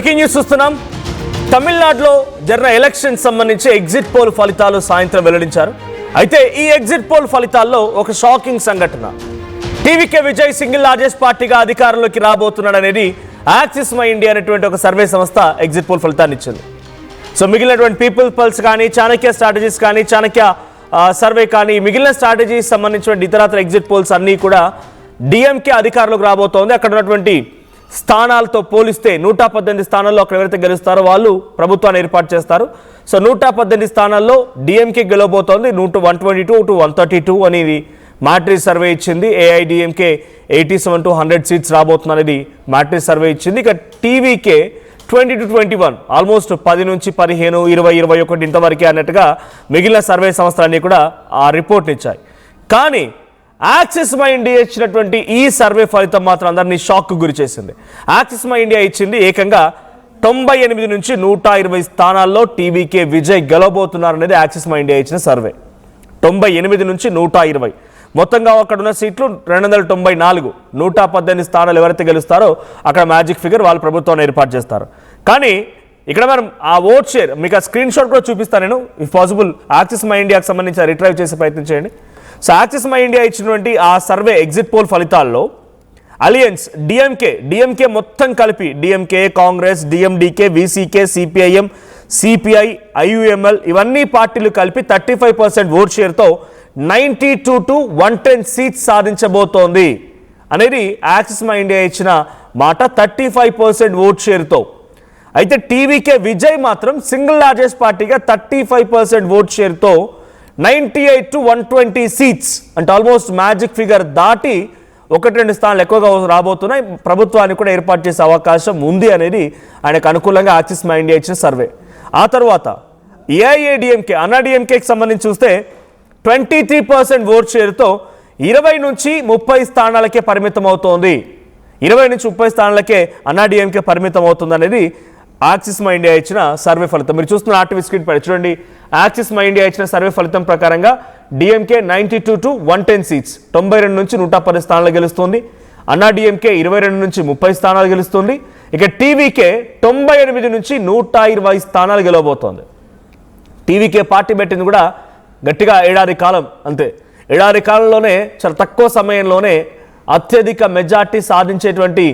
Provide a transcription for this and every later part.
Breaking news చూస్తున్నాం. తమిళనాడులో జరిగిన ఎలక్షన్ సంబంధించి ఎగ్జిట్ పోల్ ఫలితాలు సాయంత్రం వెల్లడించారు. అయితే ఈ ఎగ్జిట్ పోల్ ఫలితాల్లో ఒక షాకింగ్ సంఘటన. టీవీకే విజయ్ సింగిల్ లార్జెస్ట్ పార్టీగా అధికారంలోకి రాబోతున్నాడు అనేది యాక్సిస్ మై ఇండియా అనేటువంటి ఒక సర్వే సంస్థ ఎగ్జిట్ పోల్ ఫలితాన్ని ఇచ్చింది. సో మిగిలినటువంటి పీపుల్ పల్స్ కానీ, చాణక్య స్ట్రాటజీస్ కానీ, చాణక్య సర్వే కానీ, మిగిలిన స్ట్రాటజీస్ సంబంధించిన ఇతరత్ర ఎగ్జిట్ పోల్స్ అన్నీ కూడా డిఎంకే అధికారంలోకి రాబోతోంది. అక్కడ ఉన్నటువంటి స్థానాలతో పోలిస్తే 118 స్థానాల్లో అక్కడ ఎవరైతే గెలుస్తారో వాళ్ళు ప్రభుత్వాన్ని ఏర్పాటు చేస్తారు. సో 118 స్థానాల్లో డిఎంకే గెలవబోతోంది. 122 to 132 అనేది మ్యాట్రిక్స్ సర్వే ఇచ్చింది. ఏఐడిఎంకే 87 to 100 సీట్స్ రాబోతుంది అనేది మ్యాట్రిక్స్ సర్వే ఇచ్చింది. ఇక టీవీకే 20 to 21 ఆల్మోస్ట్ 10 నుంచి 15, 20, 21 ఇంతవరకే అన్నట్టుగా మిగిలిన సర్వే సంస్థలన్నీ కూడా ఆ రిపోర్ట్ని ఇచ్చాయి. కానీ యాక్సిస్ మై ఇండియా ఇచ్చినటువంటి ఈ సర్వే ఫలితం మాత్రం అందరినీ షాక్కు గురి చేసింది. యాక్సిస్ మై ఇండియా ఇచ్చింది ఏకంగా 98 నుంచి 120 స్థానాల్లో టీవీకే విజయ్ గెలవబోతున్నారు అనేది యాక్సిస్ మై ఇండియా ఇచ్చిన సర్వే. 98 నుంచి 120 మొత్తంగా అక్కడ ఉన్న సీట్లు 294. 118 స్థానాలు ఎవరైతే గెలుస్తారో అక్కడ మ్యాజిక్ ఫిగర్ వాళ్ళు ప్రభుత్వాన్ని ఏర్పాటు చేస్తారు. కానీ ఇక్కడ మనం ఆ ఓట్ షేర్ మీకు ఆ స్క్రీన్ షాట్ కూడా చూపిస్తాను నేను, ఇఫ్ పాసిబుల్ యాక్సిస్ మై ఇండియాకి సంబంధించి రిట్రైవ్ చేసే ప్రయత్నం చేయండి. సో యాక్సిస్ మై ఇండియా ఇచ్చినటువంటి ఆ సర్వే ఎగ్జిట్ పోల్ ఫలితాల్లో అలియన్స్ డిఎంకే మొత్తం కలిపి DMK, Congress, DMDK, VCK, CPIM, CPI, IUML ఇవన్నీ పార్టీలు కలిపి 35% ఓట్ షేర్తో 92 to 110 సీట్స్ సాధించబోతోంది అనేది యాక్సిస్ మై ఇండియా ఇచ్చిన మాట. 35% ఓట్ షేర్తో. అయితే టీవీకే విజయ్ మాత్రం సింగిల్ లార్జెస్ట్ పార్టీగా 35% ఓట్ షేర్తో 98 to 120 సీట్స్ అంటే ఆల్మోస్ట్ మ్యాజిక్ ఫిగర్ దాటి 1-2 స్థానాలు ఎక్కువగా రాబోతున్నాయి. ప్రభుత్వాన్ని కూడా ఏర్పాటు చేసే అవకాశం ఉంది అనేది ఆయనకు అనుకూలంగా యాక్సిస్ మై ఇండియా ఇచ్చిన సర్వే. ఆ తర్వాత ఏఐఏడిఎంకే అన్నాడీఎంకేకి సంబంధించి చూస్తే 23% ఓట్ షేర్తో 20 నుంచి 30 స్థానాలకే పరిమితం అవుతోంది. 20 నుంచి 30 స్థానాలకే అన్నాడీఎంకే పరిమితం అవుతుంది అనేది యాక్సిస్ మై ఇండియా ఇచ్చిన సర్వే ఫలితం. మీరు చూస్తున్న ఆర్టీవీ స్క్రీన్ పై చూడండి. యాక్సిస్ మై ఇండియా ఇచ్చిన సర్వే ఫలితం ప్రకారంగా డిఎంకే 92 to 110 సీట్స్ 92 నుంచి 110 స్థానాలు గెలుస్తుంది. అన్నాడీఎంకే 22 నుంచి 30 స్థానాలు గెలుస్తుంది. ఇక టీవీకే 98 నుంచి 120 స్థానాలు గెలవబోతోంది. టీవీకే పార్టీ పెట్టింది కూడా గట్టిగా ఏడాది కాలం, అంతే. ఏడాది కాలంలోనే చాలా తక్కువ సమయంలోనే అత్యధిక మెజార్టీ సాధించేటువంటి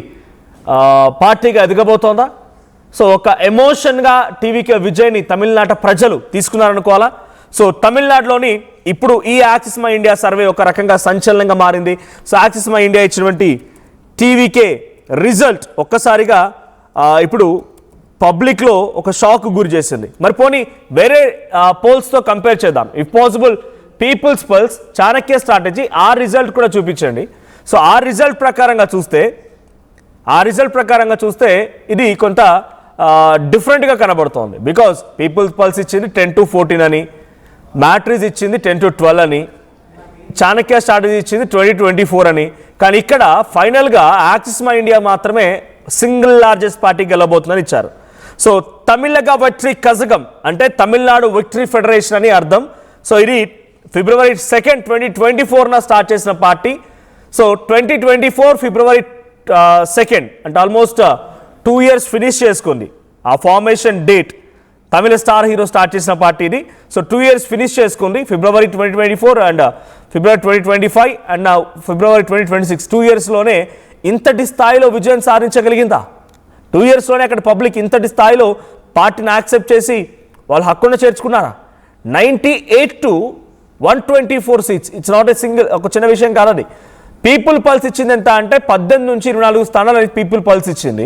పార్టీగా ఎదగబోతోందా? సో ఒక ఎమోషన్గా టీవీకే విజయ్ని తమిళనాట ప్రజలు తీసుకున్నారనుకోవాలా. సో తమిళనాడులోని ఇప్పుడు ఈ యాక్సిస్ మై ఇండియా సర్వే ఒక రకంగా సంచలనంగా మారింది. సో యాక్సిస్ మై ఇండియా ఇచ్చినటువంటి టీవీకే రిజల్ట్ ఒక్కసారిగా ఇప్పుడు పబ్లిక్లో ఒక షాక్ గురి చేసింది. మరి పోనీ వేరే పోల్స్తో కంపేర్ చేద్దాం. If possible People's Pulse, Chanakya strategy ఆ రిజల్ట్ కూడా చూపించండి. సో ఆ రిజల్ట్ ప్రకారంగా చూస్తే ఇది కొంత డిఫరెంట్గా కనబడుతోంది. బికాజ్ పీపుల్స్ పల్స్ ఇచ్చింది 10 to 14 అని, మ్యాట్రిక్స్ ఇచ్చింది 10 to 12 అని, చాణక్య స్ట్రాటజీ ఇచ్చింది 20 to 24 అని. కానీ ఇక్కడ ఫైనల్గా యాక్సిస్ మై ఇండియా మాత్రమే సింగిల్ లార్జెస్ట్ పార్టీ గెలవబోతుందని ఇచ్చారు. సో తమిళగా విక్టరీ కజగం అంటే తమిళనాడు విక్టరీ ఫెడరేషన్ అని అర్థం. సో ఇది February 2nd, 2024 స్టార్ట్ చేసిన పార్టీ. సో 2024 February 2nd అంటే ఆల్మోస్ట్ 2 years ఫినిష్ చేసుకుంది. ఆ ఫార్మేషన్ డేట్ తమిళ స్టార్ హీరో స్టార్ట్ చేసిన పార్టీ ఇది. సో 2 years ఫినిష్ చేసుకుంది. February 2024 and February 2025 and February 2026 2 yearsలోనే ఇంతటి స్థాయిలో విజయం సాధించగలిగిందా? 2 yearsలోనే అక్కడ పబ్లిక్ ఇంతటి స్థాయిలో పార్టీని యాక్సెప్ట్ చేసి వాళ్ళు హక్కున చేర్చుకున్నారా? 98 to 124 seats. It's not a single, ఒక చిన్న విషయం కాదు. పీపుల్ పల్స్ ఇచ్చింది ఎంత అంటే 18 నుంచి 24 స్థానాలు పీపుల్ పల్స్ ఇచ్చింది.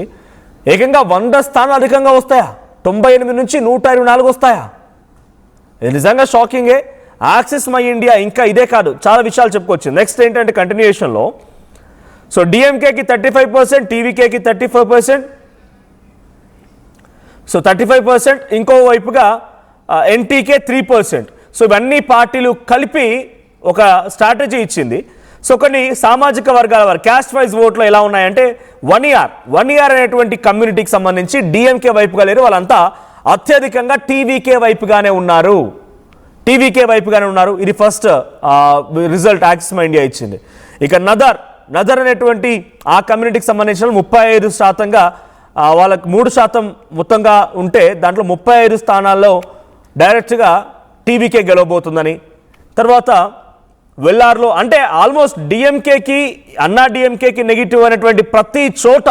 ఏకంగా 100 స్థానాలు అధికంగా వస్తాయా? 98 నుంచి 124 వస్తాయా? ఇది నిజంగా షాకింగే. యాక్సిస్ మై ఇండియా ఇంకా ఇదే కాదు, చాలా విషయాలు చెప్పుకోవచ్చు. నెక్స్ట్ ఏంటంటే కంటిన్యూషన్లో సో డిఎంకేకి 35%, టీవీకేకి 34%, సో 35%. ఇంకో వైపుగా ఎన్టీకే 3%. సో ఇవన్నీ పార్టీలు కలిపి ఒక స్ట్రాటజీ ఇచ్చింది. సో కొన్ని సామాజిక వర్గాల వారు క్యాస్ట్ వైజ్ ఓట్లు ఎలా ఉన్నాయంటే 1 year అనేటువంటి కమ్యూనిటీకి సంబంధించి డిఎంకే వైపుగా లేరు, వాళ్ళంతా అత్యధికంగా టీవీకే వైపుగానే ఉన్నారు. ఇది first result axis My India ఇచ్చింది. ఇక నదర్ అనేటువంటి ఆ కమ్యూనిటీకి సంబంధించిన 35% వాళ్ళకి 3% మొత్తంగా ఉంటే దాంట్లో 35 స్థానాల్లో డైరెక్ట్గా టీవీకే గెలవబోతుందని, తర్వాత వెల్లార్లో అంటే ఆల్మోస్ట్ డిఎంకేకి అన్నా డిఎంకేకి నెగిటివ్ అనేటువంటి ప్రతి చోట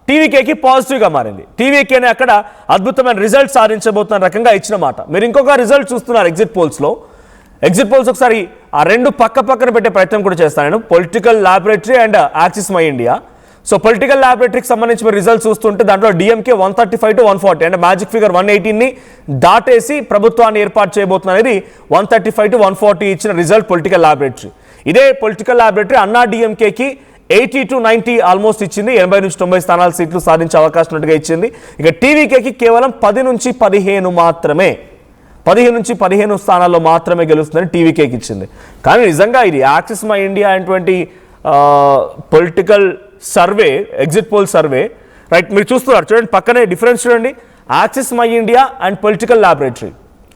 టీవీకేకి పాజిటివ్గా మారింది. టీవీకేనే అక్కడ అద్భుతమైన రిజల్ట్ సాధించబోతున్న రకంగా ఇచ్చిన మాట. మీరు ఇంకొక రిజల్ట్ చూస్తున్నారు ఎగ్జిట్ పోల్స్లో. ఎగ్జిట్ పోల్స్ ఒకసారి ఆ రెండు పక్కన పెట్టే ప్రయత్నం కూడా చేస్తాను నేను, political laboratory and Axis My India. So political ల్యాబొరేటరీకి సంబంధించి మీరు రిజల్ట్ చూస్తుంటే దాంట్లో డిఎంకే 135 to 140 అంటే మ్యాజిక్ ఫిగర్ 118ని దాటేసి ప్రభుత్వాన్ని ఏర్పాటు చేయబోతున్న అనేది 135 to 140 ఇచ్చిన రిజల్ట్ పొలిటికల్ ల్యాబొరేటరీ. ఇదే పొలిటికల్ ల్యాబొరేటరీ అన్నా డిఎంకేకి 80 to 90 ఆల్మోస్ట్ ఇచ్చింది, 80 నుంచి 90 స్థానాల సీట్లు సాధించే అవకాశం ఉన్నట్టుగా ఇచ్చింది. ఇక టీవీకేకి కేవలం 10 నుంచి 15 మాత్రమే, 15 నుంచి 15 స్థానాల్లో మాత్రమే గెలుస్తుందని టీవీకేకి ఇచ్చింది. కానీ నిజంగా ఇది యాక్సిస్ మై ఇండియా అనేటువంటి political survey, exit poll survey, right? మీరు చూస్తున్నారు చూడండి, పక్కనే డిఫరెన్స్ చూడండి, Axis My India and political laboratory.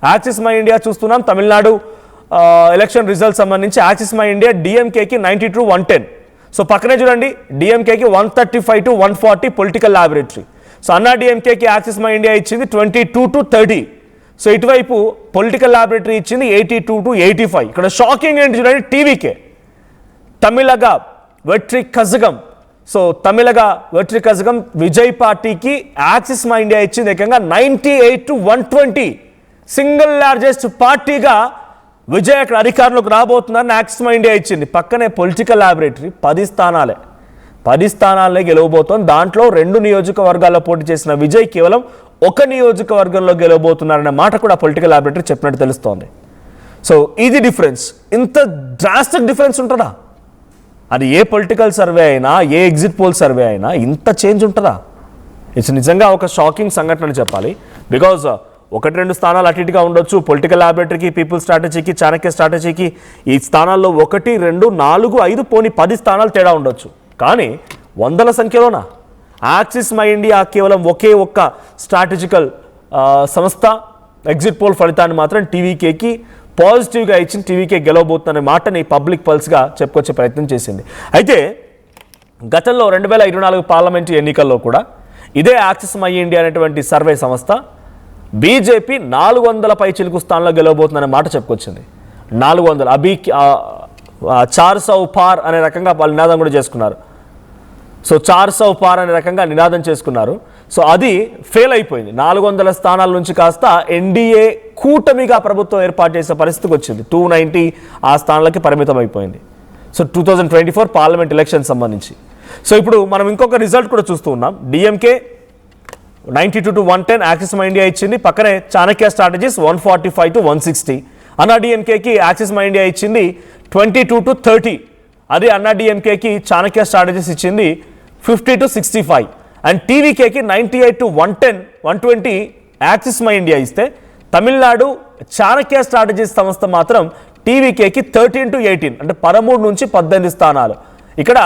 Axis My India చూస్తున్నాం, తమిళనాడు ఎలక్షన్ రిజల్ట్ సంబంధించి యాక్సిస్ మై ఇండియా డిఎంకేకి 90 to 110. సో పక్కనే చూడండి, డిఎంకేకి 135 to 140 political laboratory. So Anna డిఎంకేకి యాక్సిస్ మై ఇండియా ఇచ్చింది 22 to 30. సో ఇటువైపు పొలిటికల్ ల్యాబొరేటరీ ఇచ్చింది 82 to 85. ఇక్కడ షాకింగ్ ఏంటి చూడండి, టీవీకే తమిళగా వెట్రి కజగం. సో తమిళగా వెట్రి కజగం విజయ్ పార్టీకి యాక్సిస్ మై ఇండియా ఇచ్చింది ఏకంగా 98 to 120. సింగిల్ లార్జెస్ట్ పార్టీగా విజయ్ అక్కడ అధికారంలోకి రాబోతున్నారని యాక్సిస్ మై ఇండియా ఇచ్చింది. పక్కనే పొలిటికల్ ల్యాబొరేటరీ 10 స్థానాలే గెలవబోతోంది. దాంట్లో 2 నియోజకవర్గాల్లో పోటీ చేసిన విజయ్ కేవలం 1 నియోజకవర్గంలో గెలవబోతున్నారనే మాట కూడా పొలిటికల్ ల్యాబొరేటరీ చెప్పినట్టు తెలుస్తోంది. సో ఇది డిఫరెన్స్. ఇంత డ్రాస్టిక్ డిఫరెన్స్ ఉంటుందా? అది ఏ పొలిటికల్ సర్వే అయినా, ఏ ఎగ్జిట్ పోల్ సర్వే అయినా ఇంత చేంజ్ ఉంటుందా? ఇట్స్ నిజంగా ఒక షాకింగ్ సంఘటన అని చెప్పాలి. బికాజ్ 1-2 స్థానాలు అటు ఇటుగా ఉండొచ్చు. పొలిటికల్ ల్యాబొరేటరీకి, పీపుల్ స్ట్రాటజీకి, చాణక్య స్ట్రాటజీకి ఈ స్థానాల్లో 1, 2, 4, 5 పోనీ 10 స్థానాలు తేడా ఉండొచ్చు. కానీ వందల సంఖ్యలోనా? యాక్సిస్ మై ఇండియా కేవలం ఒకే ఒక్క స్ట్రాటజికల్ సంస్థ ఎగ్జిట్ పోల్ ఫలితాన్ని మాత్రం టీవీకేకి పాజిటివ్గా ఇచ్చిన, టీవీకే గెలవబోతుందనే మాటని పబ్లిక్ పల్స్గా చెప్పుకొచ్చే ప్రయత్నం చేసింది. అయితే గతంలో 2024 పార్లమెంటు ఎన్నికల్లో కూడా ఇదే యాక్సిస్ మై ఇండియా అనేటువంటి సర్వే సంస్థ బీజేపీ 400 పై చిలుకు స్థానంలో గెలవబోతుందనే మాట చెప్పుకొచ్చింది. 400 అభి 400 పార్ అనే రకంగా వాళ్ళు నినాదం కూడా చేసుకున్నారు. సో 400 పార్ అనే రకంగా నినాదం చేసుకున్నారు. సో అది ఫెయిల్ అయిపోయింది. 400 స్థానాల నుంచి కాస్త ఎన్డీఏ కూటమిగా ప్రభుత్వం ఏర్పాటు చేసే పరిస్థితికి వచ్చింది. 290 ఆ స్థానాలకి పరిమితం అయిపోయింది. సో 2024 పార్లమెంట్ ఎలక్షన్ సంబంధించి. సో ఇప్పుడు మనం ఇంకొక రిజల్ట్ కూడా చూస్తూ ఉన్నాం. DMK 92 to 110 axis My India ఇచ్చింది. పక్కనే చాణక్య స్ట్రాటజీస్ 145 to 160. అన్నా డిఎంకేకి యాక్సిస్ మై ఇండియా ఇచ్చింది 22 to 30. అదే అన్నా డిఎంకేకి చాణక్య స్ట్రాటజీస్ ఇచ్చింది 50 to 65. అండ్ టీవీకేకి 98 to 110, 120 యాక్సిస్ మై ఇండియా ఇస్తే తమిళనాడు చాణక్య స్ట్రాటజీస్ సంస్థ మాత్రం టీవీకేకి 13 to 18 అంటే 13 నుంచి 18 స్థానాలు. ఇక్కడ